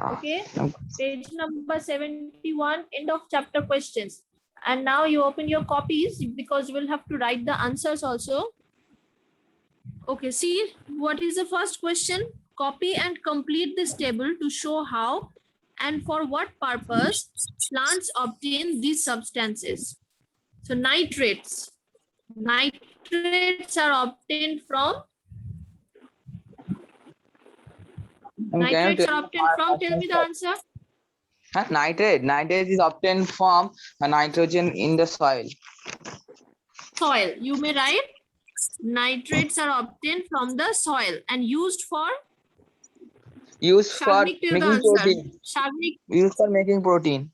Okay, page number 71, end of chapter questions. And now you open your copies because you will have to write the answers also. Okay, see what is the first question? Copy and complete this table to show how and for what purpose plants obtain these substances. So nitrates. Nitrates are obtained from nitrates are obtained from. Tell me the answer. Nitrate is obtained from nitrogen in the soil. Soil. You may write nitrates are obtained from the soil and used for Shagnik, making protein. Shagnik. Used for making protein.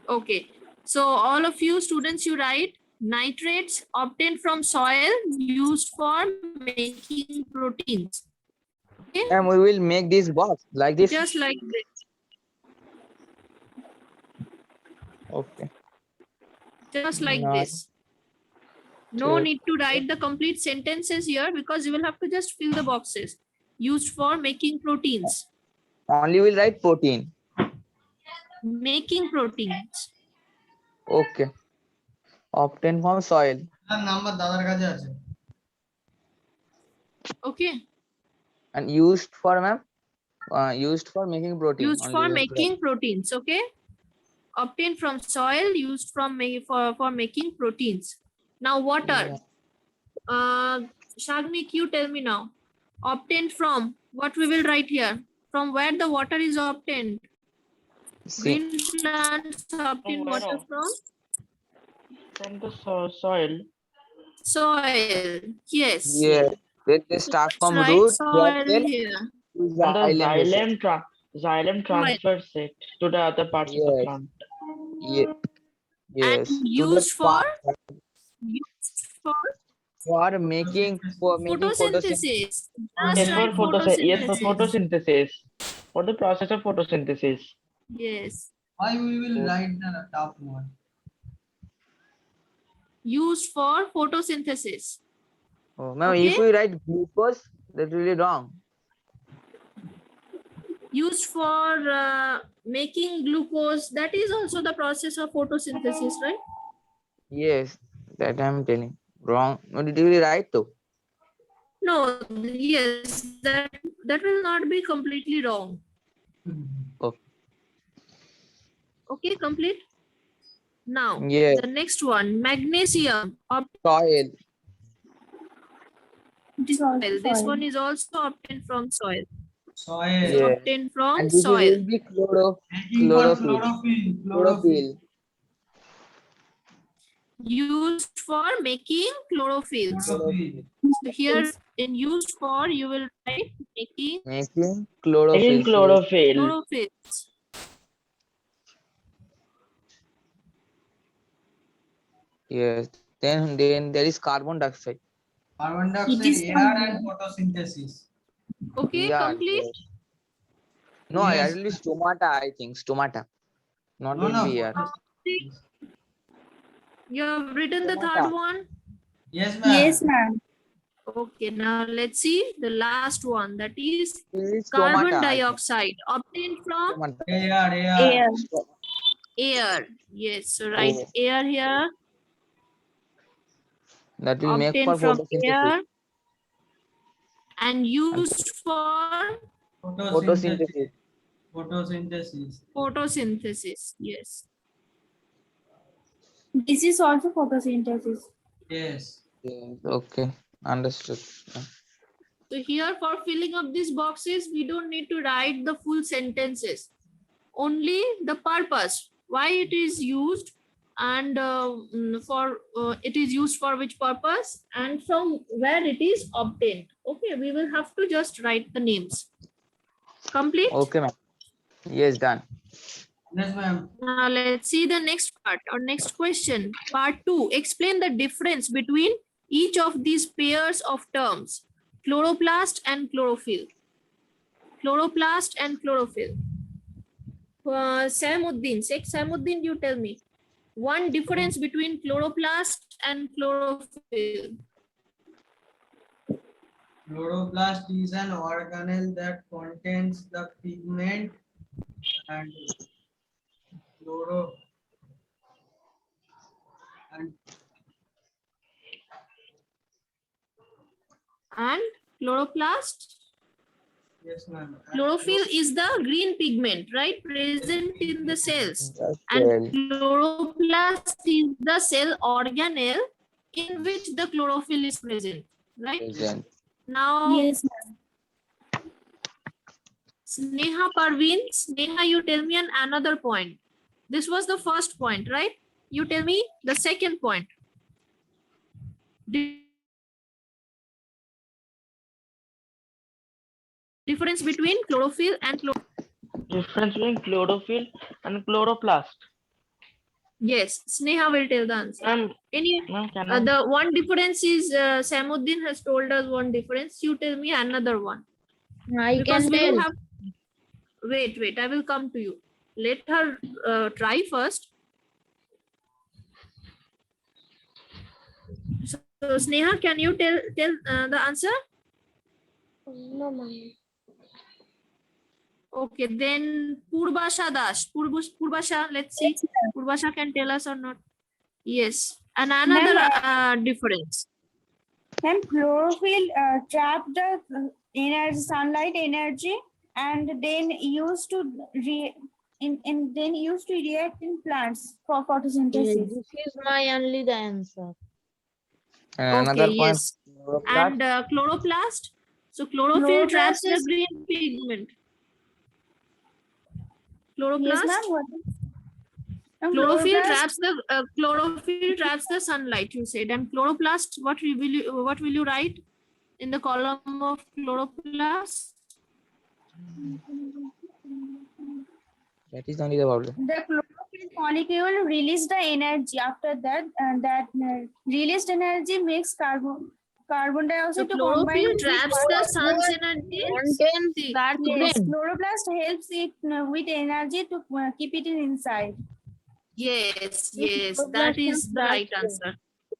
Okay. So all of you students, you write nitrates obtained from soil used for making proteins. Okay. And we will make this box like this. Just like this. Okay. Just like this. No need to write the complete sentences here because you will have to just fill the boxes. Used for making proteins. Only will write protein. Making proteins. Okay. Obtained from soil. Okay. And used for used for making protein. Used for making proteins. Okay. Obtained from soil, used from for making proteins. Now water. Shagnik, you tell me now. Obtained from, what we will write here? From where the water is obtained? Green plants obtain water from? From the soil. Soil. Yes. Yeah. They start from right, root. soil here. And the xylem transfers it to the other parts of the plant. Yeah. Yes. And used for making photosynthesis. Yes, for photosynthesis. For the process of photosynthesis. Yes. Why we will write the top one? Used for photosynthesis. Oh, ma'am, if we write glucose, that's really wrong. Used for making glucose, that is also the process of photosynthesis, right? Yes, that I'm telling. Wrong. No, did you write though? No, yes, that will not be completely wrong. Okay. Okay, complete. Now, yes. The next one, magnesium. Soil. Soil. This one is also obtained from soil. Soil. Yes. Obtained from and this soil. will be chlorophyll. Used for making chlorophyll. So here in used for, you will write making chlorophyll. Chlorophyll. Yes. Then there is carbon dioxide. Carbon dioxide, air and photosynthesis. Okay, Yeah, complete. yes. No, Yes. actually stomata, I think. Stomata. Not No, will no. be here. You have written the third one? Yes, ma'am. Yes, ma'am. Okay, now let's see the last one, that is Stomata, carbon dioxide obtained from Air. air. Yes, so write air here. That will make for Obtained from photosynthesis. air and used for Photosynthesis. photosynthesis. Yes. This is also photosynthesis. Yes. Yes. Okay. Understood. So here for filling up these boxes, we don't need to write the full sentences. Only the purpose, why it is used, and it is used for which purpose, and from where it is obtained. Okay, we will have to just write the names. Complete? Okay, ma'am. Yes, done. Yes, ma'am. Now let's see the next part or next question. Part 2. Explain the difference between each of these pairs of terms. Chloroplast and chlorophyll. Chloroplast and chlorophyll. Samuddin, Sheikh Samuddin, you tell me. One difference between chloroplast and chlorophyll. Chloroplast is an organelle that contains the pigment and chloro and And chloroplast. yes, ma'am. Chlorophyll is the green pigment, right? Present in the cells. The And cell. chloroplast is the cell organelle in which the chlorophyll is present, right? Present. Now, Yes, ma'am. Sneha Parveen, Sneha, you tell me another point. This was the first point, right? You tell me the second point. Difference between chlorophyll and Difference between chlorophyll and chloroplast. yes, Sneha will tell the answer. Ma'am, Any can I? the one difference is Samuddin has told us one difference. You tell me another one. I Because can we will tell. have. Wait. I will come to you. Let her try first. So Sneha, can you tell the answer? No, ma'am. Okay, then Purbasha Das. Purbasha, let's see. Purbasha can tell us or not. Yes. And another difference. Ma'am, chlorophyll trap the energy, sunlight energy, and then used to then used to react in plants for photosynthesis. This is my only the answer. And Okay, another point. yes. Chloroplast. And chloroplast. So chlorophyll traps Chloroplast the is- green pigment. Chloroplast. Yes, ma'am. What? Ma'am, Chlorophyll chloroplast- traps the sunlight. You said, and chloroplast. What will you write in the column of chloroplast? That is only the problem. The chlorophyll molecule release the energy. After that, released energy makes carbon dioxide So to chlorophyll combine with traps the sun's energy. Contains See, starch Yes, grain. chloroplast helps it with energy to keep it inside. yes, Chloroplast that and is the right starch answer.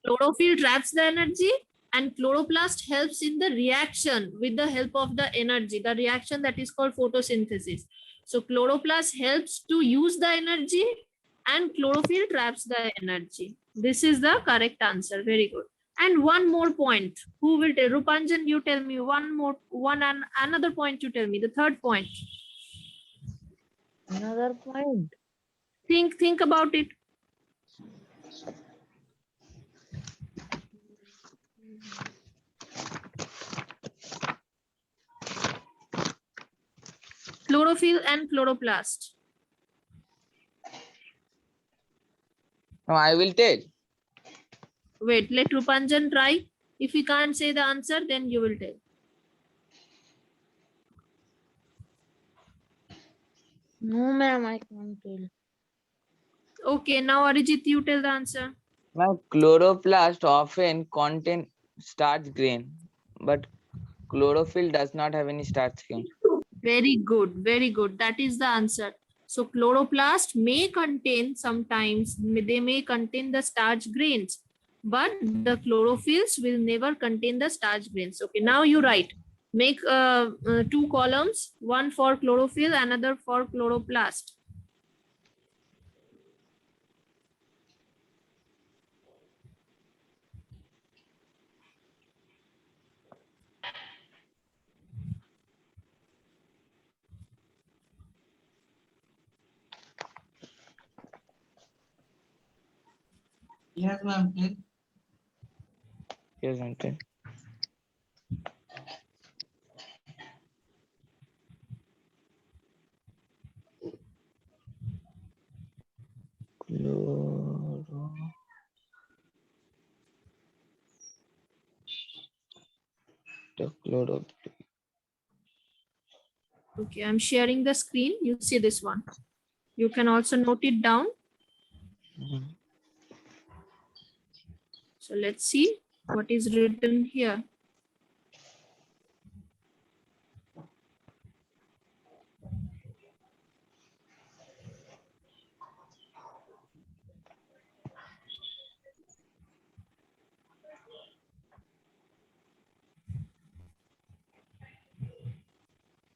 Chlorophyll traps the energy and chloroplast helps in the reaction with the help of the energy, the reaction that is called photosynthesis. So chloroplast helps to use the energy and chlorophyll traps the energy. This is the correct answer. Very good. And one more point. Who will tell? Rupanjan, you tell me and another point you tell me. The third point. Another point. Think about it. Chlorophyll and chloroplast. No, I will tell. Wait, let Rupanjan try. If he can't say the answer, then you will tell. No, ma'am, I can't tell. Okay, now Arijit, you tell the answer. Now, chloroplast often contain starch grain, but chlorophyll does not have any starch grain. Very good, very good. That is the answer. So chloroplast may contain sometimes, they may contain the starch grains, but the chlorophylls will never contain the starch grains. Okay, now you write. Make two columns, one for chlorophyll, another for chloroplast. Yes, ma'am. Tell. Yes, uncle. Chloro. Okay, I'm sharing the screen. You see this one. You can also note it down. Mhm. So let's see what is written here.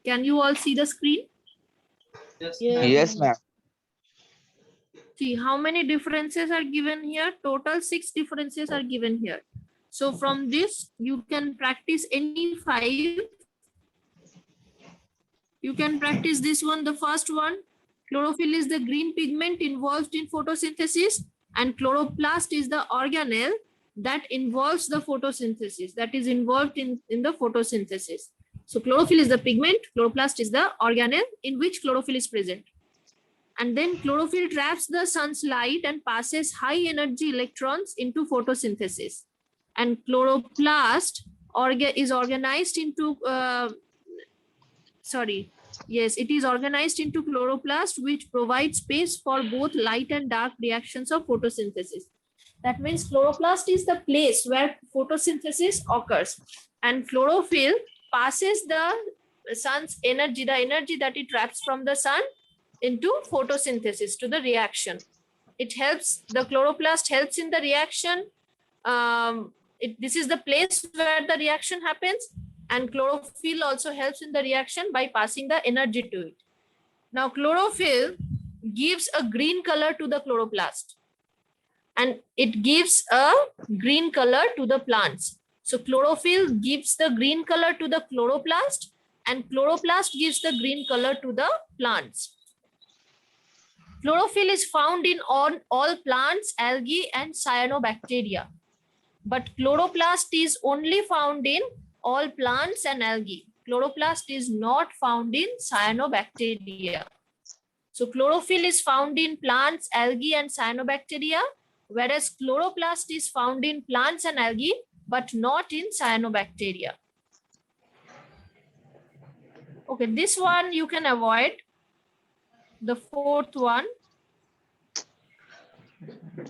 Can you all see the screen? Yes, Yeah. ma'am. Yes, ma'am. See how many differences are given here. Total 6 differences are given here. So from this, you can practice any 5. You can practice this one, the first one. Chlorophyll is the green pigment involved in photosynthesis, and chloroplast is the organelle that involves the photosynthesis, that is involved in the photosynthesis. So chlorophyll is the pigment, chloroplast is the organelle in which chlorophyll is present. And then chlorophyll traps the sun's light and passes high energy electrons into photosynthesis. And chloroplast is organized into, it is organized into chloroplast, which provides space for both light and dark reactions of photosynthesis. That means chloroplast is the place where photosynthesis occurs, and chlorophyll passes the sun's energy, the energy that it traps from the sun, into photosynthesis to the reaction. It helps, the chloroplast helps in the reaction. This is the place where the reaction happens, and chlorophyll also helps in the reaction by passing the energy to it. Now chlorophyll gives a green color to the chloroplast, and it gives a green color to the plants. So chlorophyll gives the green color to the chloroplast, and chloroplast gives the green color to the plants. Chlorophyll is found in all plants, algae, and cyanobacteria. But chloroplast is only found in all plants and algae. Chloroplast is not found in cyanobacteria. So chlorophyll is found in plants, algae, and cyanobacteria, whereas chloroplast is found in plants and algae, but not in cyanobacteria. Okay, this one you can avoid. The fourth one.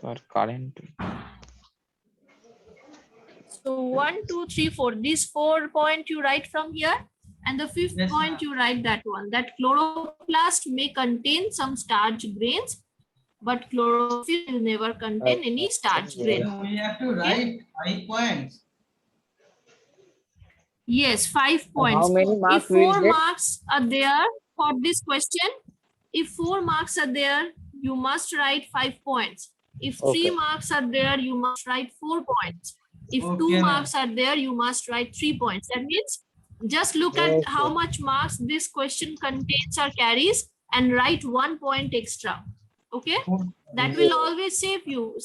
For current. So 1, 2, 3, 4. These 4 points you write from here, and the fifth Yes, point ma'am. you write that one. That chloroplast may contain some starch grains, but chlorophyll will never contain any starch grain. So we have to write 5 points. Yes, 5 points. How many If marks we will 4 get? marks are there for this question, if 4 marks are there, you must write 5 points. If 3 Okay. marks are there, you must write 4 points. If Okay, 2 ma'am. marks are there, you must write 3 points. That means just look at Yes, how yes. much marks this question contains or carries and write 1 point extra. Okay? That will always save you.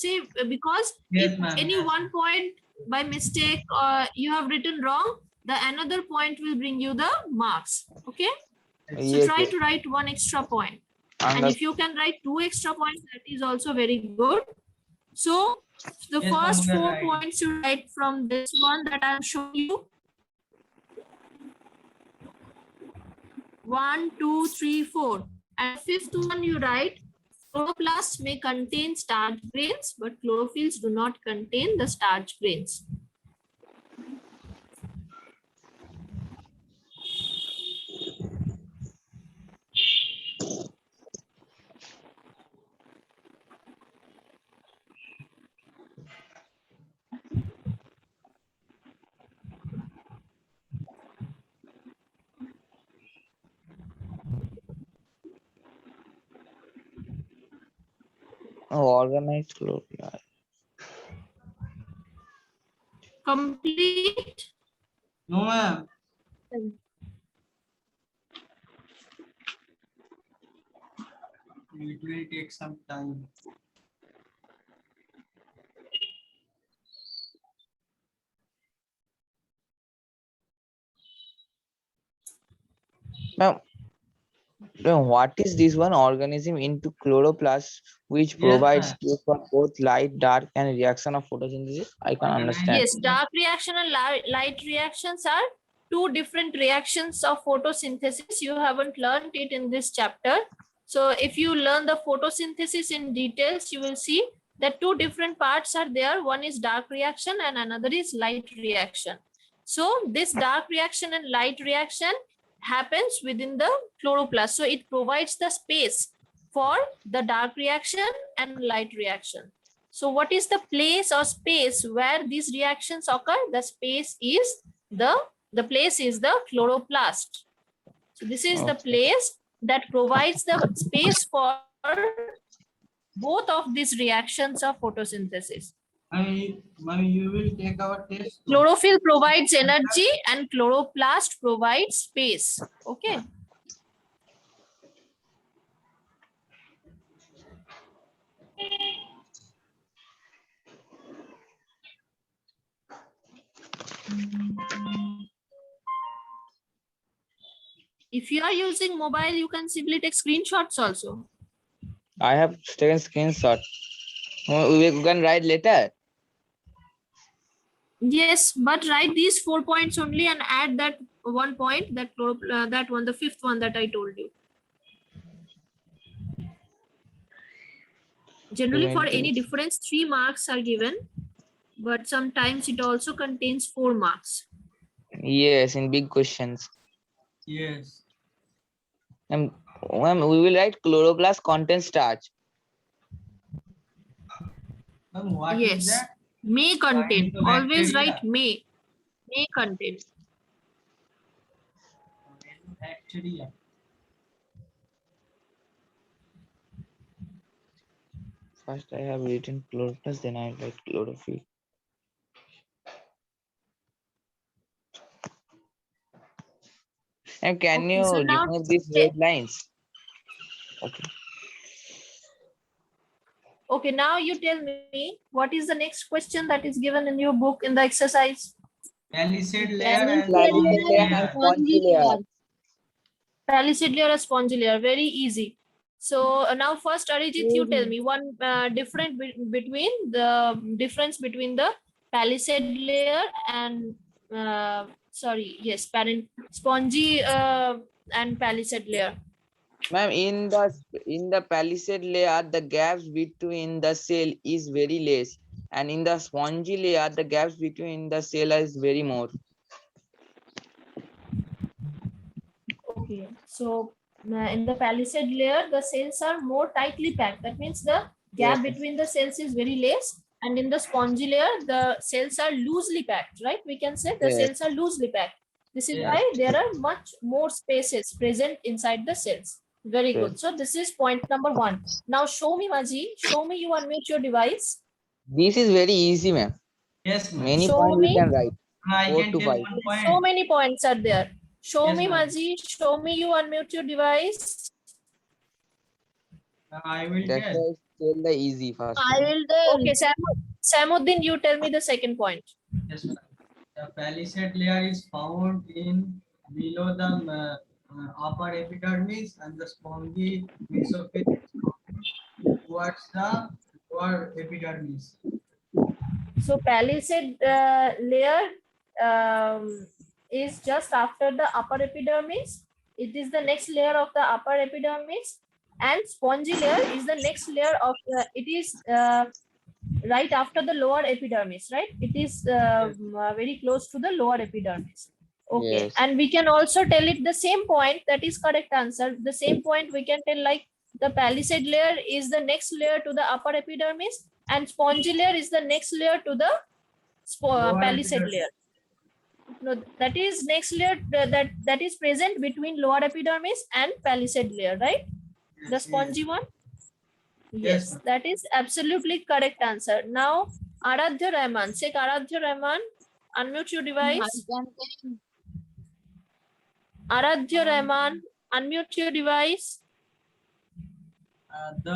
Because Yes, if ma'am. any 1 point by mistake you have written wrong, the another point will bring you the marks. Okay? So Yes, try yes. to write 1 extra point. And if you can write 2 extra points, that is also very good. So the Yes, ma'am, first we are 4 right. points you write from this one that I'm showing you. 1, 2, 3, 4. And fifth one you write, chloroplasts may contain starch grains, but chlorophylls do not contain the starch grains. Organized chloroplast. Complete. No, ma'am. It will take some time. Now, what is this one organism into chloroplast which Yes, provides ma'am. space for both light, dark, and reaction of photosynthesis? I can understand. Yes, dark reaction and light reactions are 2 different reactions of photosynthesis. You haven't learned it in this chapter. So if you learn the photosynthesis in details, you will see that 2 different parts are there. One is dark reaction and another is light reaction. So this dark reaction and light reaction happens within the chloroplast. So it provides the space for the dark reaction and light reaction. So what is the place or space where these reactions occur? The space is the place is the chloroplast. So this is the Okay. place that provides the space for both of these reactions of photosynthesis. Ma'am, you will take our test. Chlorophyll provides energy and chloroplast provides space. Okay. If you are using mobile, you can simply take screenshots also. I have taken screenshot. We can write later. Yes, but write these 4 points only and add that 1 point, that that one, the fifth one that I told you. Generally, for any difference, 3 marks are given, but sometimes it also contains 4 marks. Yes, in big questions. Yes. And we will write chloroplast contains starch. Ma'am, what is Yes, that? may contain. Always Cyanobacteria. write may. May contain. Bacteria. First I have written chloroplast, then I write chlorophyll. And can Okay, you so now remove these red lines? Okay. Okay, now you tell me what is the next question that is given in your book in the exercise? Palisade layer and Palisade layer and spongy layer. Palisade layer or spongy layer, very easy. So now first Arijit, you tell me one difference between the palisade layer and spongy and palisade layer. Ma'am, in the palisade layer, the gaps between the cell is very less, and in the spongy layer, the gaps between the cell is very more. Okay, so in the palisade layer, the cells are more tightly packed. That means the gap Yes. between the cells is very less, and in the spongy layer, the cells are loosely packed, right? We can say the Yes. cells are loosely packed. This is Yes. why there are much more spaces present inside the cells. Very good. So this is point number 1. Now show me, Maji. Show me, you unmute your device. This is very easy, ma'am. yes, ma'am. Many Show points we me. can write. I 4 can to tell 5. one point. So many points are there. Show Yes, me, ma'am. Maji. Show me, you unmute your device. I will That's tell. why tell the easy first. I will tell. Okay, Samuddin, you tell me the second point. Yes, ma'am. The palisade layer is found in below the upper epidermis, and the spongy mesophyll is found towards the lower epidermis. So palisade layer is just after the upper epidermis. It is the next layer of the upper epidermis, and spongy layer is the next layer of it is right after the lower epidermis, right? It is very close to the lower epidermis. Okay, Yes. and we can also tell it the same point. That is correct answer. The same point we can tell, like the palisade layer is the next layer to the upper epidermis, and spongy layer is the next layer to the Lower palisade epidermis. layer. No, that is next layer that is present between lower epidermis and palisade layer, right? The spongy one. Yes, ma'am. that is absolutely correct answer. Now, Aradhya Rahman, Sheikh Aradhya Rahman, unmute your I device. can tell. Aradhya Rahman, unmute your device.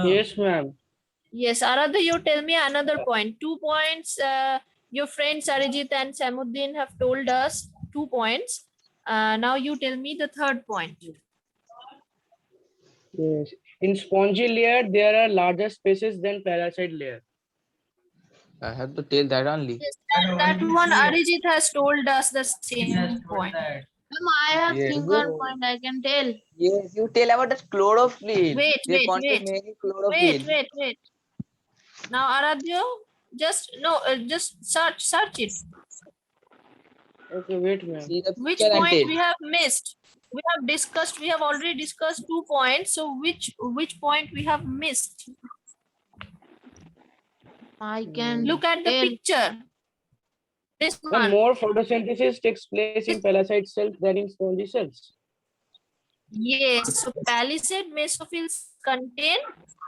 Yes, ma'am. Yes, Aradhya, you tell me another point. 2 points. Your friends Arijit and Samuddin have told us 2 points. Now you tell me the third point. Yes. In spongy layer, there are larger spaces than parasite layer. I have to tell that only. Yes, that one Arijit has told us the same point. Ma'am, I have Yes. single point. I can tell. Yes, you tell about the chlorophyll. Wait, They wait, contain wait. many chlorophyll. Wait. Now Aradhya, just search it. Okay, wait, ma'am. See the Which picture and point tell. we have missed? We have already discussed 2 points. So which point we have missed? I can Look at the tell. picture. This The one. more photosynthesis takes place in parasite cells than in spongy cells. Yes, so palisade mesophiles contain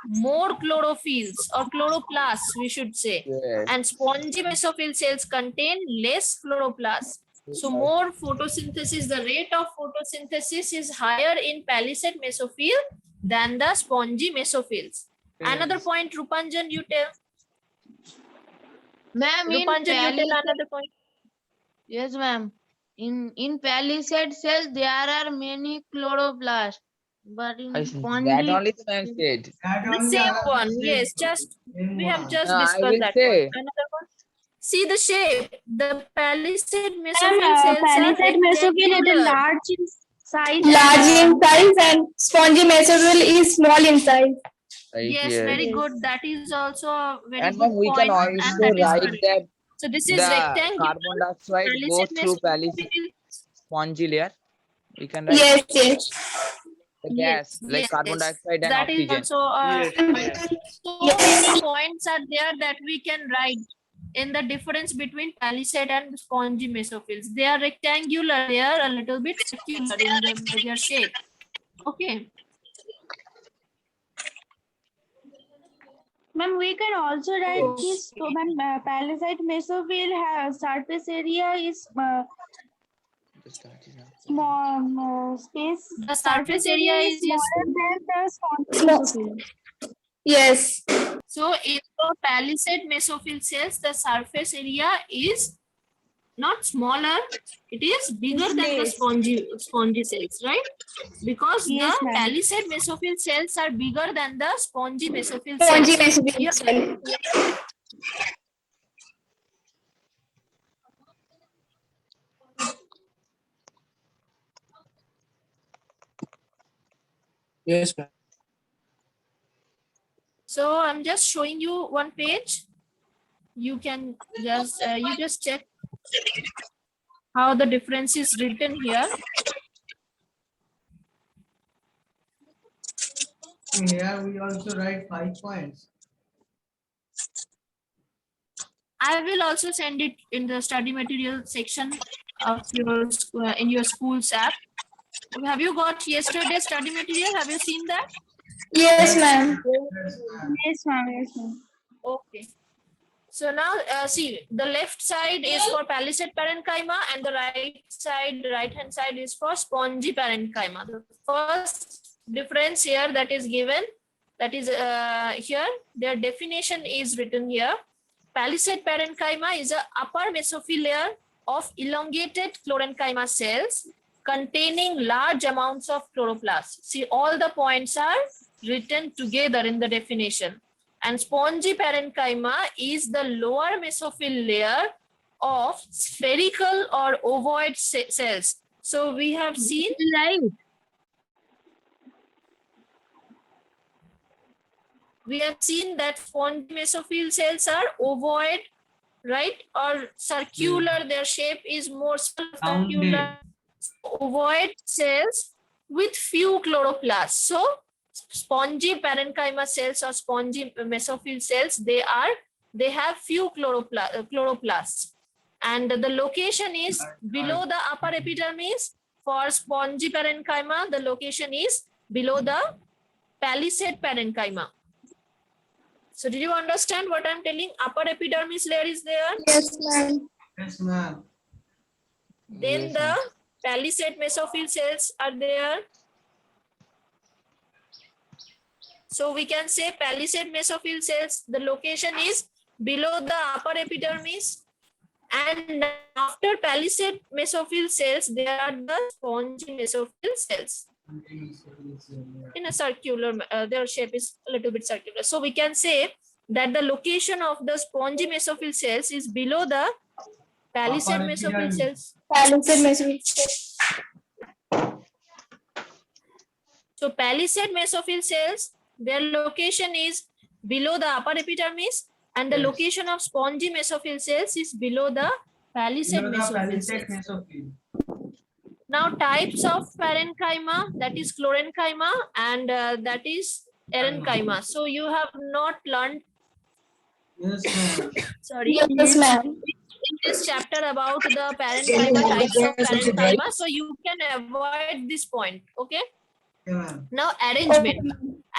more chlorophylls or chloroplasts, we should say. Yes. And spongy mesophyll cells contain less chloroplasts. So more photosynthesis, the rate of photosynthesis is higher in palisade mesophyll than the spongy mesophylls. Another point, Rupanjan, you tell. Ma'am, in Rupanjan, you tell palisade, another point. yes, ma'am. In palisade cells, there are many chloroplasts, but in That spongy, only the man said. That The only I same have one, said yes, so. just Same we have one. just I discussed will that say. one. Another one. See the shape. The palisade And mesophyll cells are palisade mesophyll is rectangular. large in size. Large in size and spongy mesophyll is small in size. Right, Yes, yes. very good. That is also a very And good then we point, can and also that is write correct. that So this the is rectangular. carbon dioxide goes Palisade through mesophyll. spongy layer. We can write Yes, yes. the gas like carbon dioxide and That is oxygen. also so many points are there that we can write in the difference between palisade and spongy mesophylls. They are rectangular. They are a little bit circular in their shape. Okay. Ma'am, we can also write this. So, ma'am, palisade mesophyll has surface area is small space. The surface area is smaller than the spongy mesophyll. Yes. so in the palisade mesophyll cells, the surface area is not smaller, it is bigger than the spongy cells, right? Because Yes, the ma'am. palisade mesophyll cells are bigger than the spongy mesophyll Spongy cells. mesophyll Yeah. cell. Yes, ma'am. So I'm just showing you one page. You can just you just check how the difference is written here. Here we also write 5 points. I will also send it in the study material section of your in your school's app. Have you got yesterday's study material? Have you seen that? Yes, ma'am. Yes, ma'am. Yes, ma'am. Yes, ma'am. Okay. So now see, the left side is for palisade parenchyma and the right hand side is for spongy parenchyma. The first difference here that is given, that is here, their definition is written here. Palisade parenchyma is a upper mesophyll layer of elongated chlorenchyma cells containing large amounts of chloroplasts. See, all the points are written together in the definition. And spongy parenchyma is the lower mesophyll layer of spherical or ovoid cells. So we have seen right? that spongy mesophyll cells are ovoid, right, or circular. Their shape is more circular. Ovoid cells with few chloroplasts. So spongy parenchyma cells or spongy mesophyll cells, they have few chloroplasts, and the location is below the upper epidermis. For spongy parenchyma, the location is below the palisade parenchyma. So did you understand what I'm telling? Upper epidermis layer is there. Yes, ma'am. Yes, ma'am. Then the palisade mesophyll cells are there. So we can say palisade mesophyll cells, the location is below the upper epidermis. And after palisade mesophyll cells, there are the spongy mesophyll cells. In a circular, their shape is a little bit circular. So we can say that the location of the spongy mesophyll cells is below the palisade mesophyll cells. Palisade mesophyll cell. So palisade mesophyll cells, their location is below the upper epidermis, and the location of spongy mesophyll cells is below the palisade mesophyll cells. Now types of parenchyma, that is chlorenchyma, and that is erenchyma. So you have not learned, Yes, ma'am. sorry, Yes, ma'am. in this chapter about the parenchyma, types of parenchyma. So you can avoid this point, okay? Okay, ma'am. Now arrangement.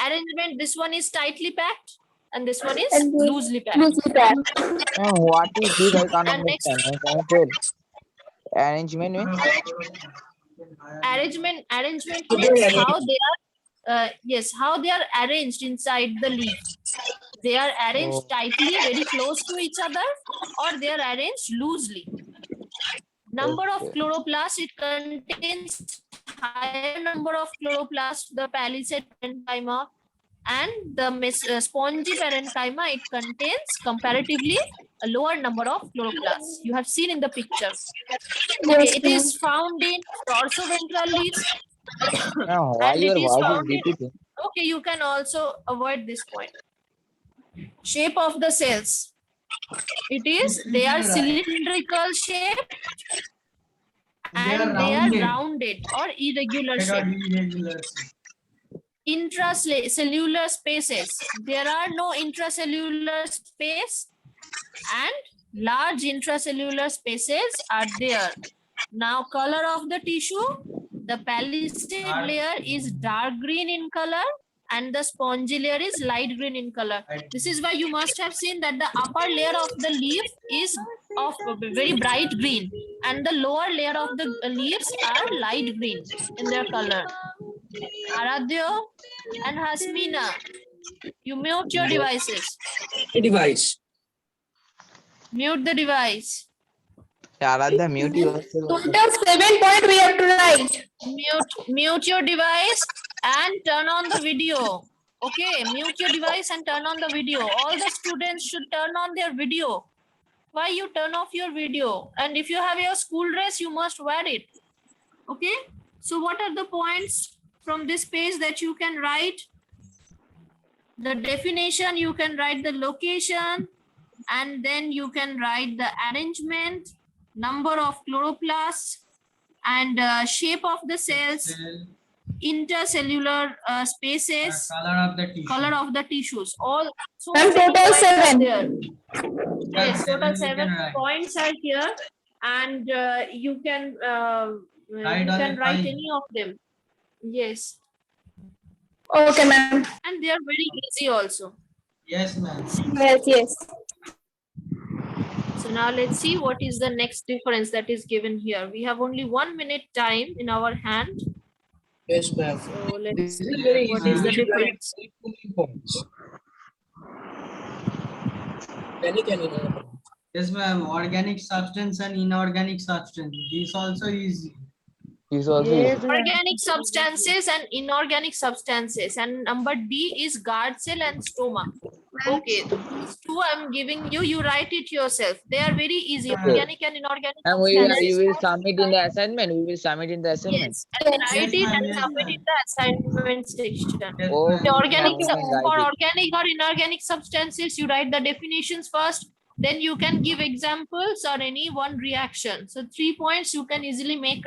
Arrangement, this one is tightly packed and this one is And the- loosely packed. Loosely packed. What is this? I can't And next, understand. Can you tell? Arrangement means? arrangement means how they are yes, how they are arranged inside the leaf. They are arranged tightly, very close to each other, or they are arranged loosely. Number of Okay. chloroplasts, it contains higher number of chloroplasts, the palisade parenchyma, and the spongy parenchyma, it contains comparatively a lower number of chloroplasts. You have seen in the picture. Okay, Yes, it is found in dorsoventral leaves. Now, why And your it is voice is found in, repeating? okay, you can also avoid this point. Shape of the cells. It is, they are cylindrical shape and they are rounded or irregular They are shape. irregular. Intracellular spaces. There are no intracellular space and large intracellular spaces are there. Now, color of the tissue, the palisade Dark. layer is dark green in color and the spongy layer is light green in color. This is why you must have seen that the upper layer of the leaf is of very bright green and the lower layer of the leaves are light green in their color. Aradhya and Hasmina, you mute your devices. Device. Mute the device. Aradhya, mute yourself. Total 7 point we have to write. Mute your device and turn on the video. Okay, mute your device and turn on the video. All the students should turn on their video. Why you turn off your video? And if you have your school dress, you must wear it. Okay, so what are the points from this page that you can write? The definition, you can write the location, and then you can write the arrangement, number of chloroplasts, and shape of the cells, Cell, intercellular spaces, color of the tissue. color of the tissues. All so Ma'am, many total points are 7. there. Yes, Yes, total we 7 can write. points are here, and you can Write on the write file. any of them. Yes, Okay, ma'am. and they are very easy also. Yes, ma'am. Yes, yes. So now let's see what is the next difference that is given here. We have only 1 minute time in our hand. Yes, ma'am. So let's This see is very what easy. is the We should write difference. 2 points. Can you? Yes, ma'am. Organic substance and inorganic substance. This also is This also Yes, is. ma'am. Organic substances and inorganic substances. And number D is guard cell and stoma. Okay, these two I'm giving you, you write it yourself. They are very easy. Okay. Organic and inorganic And substances. you will submit in the assignment. We will submit in the assignment. Yes, and write it ma'am, and yes, submit ma'am. in the assignment section. yes, Oh, ma'am. The organic we can write for it. organic or inorganic substances, you write the definitions first, then you can give examples or any one reaction. So 3 points you can easily make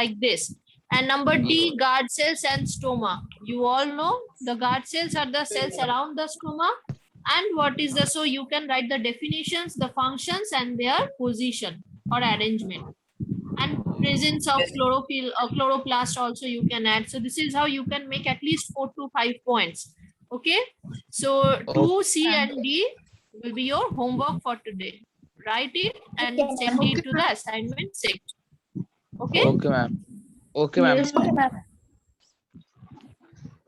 like this. And number D, guard cells and stoma. You all know the guard cells are the cells around the stoma. And what is the, so you can write the definitions, the functions and their position or arrangement. And presence of chlorophyll or chloroplast also you can add. So this is how you can make at least 4 to 5 points. Okay. So 2, C and D will be your homework for today. Write it and send it to the assignment section. Okay. Okay, ma'am. Okay, ma'am. Yes, Okay, ma'am.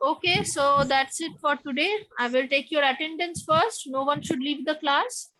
Okay, so that's it for today. I will take your attendance first. No one should leave the class.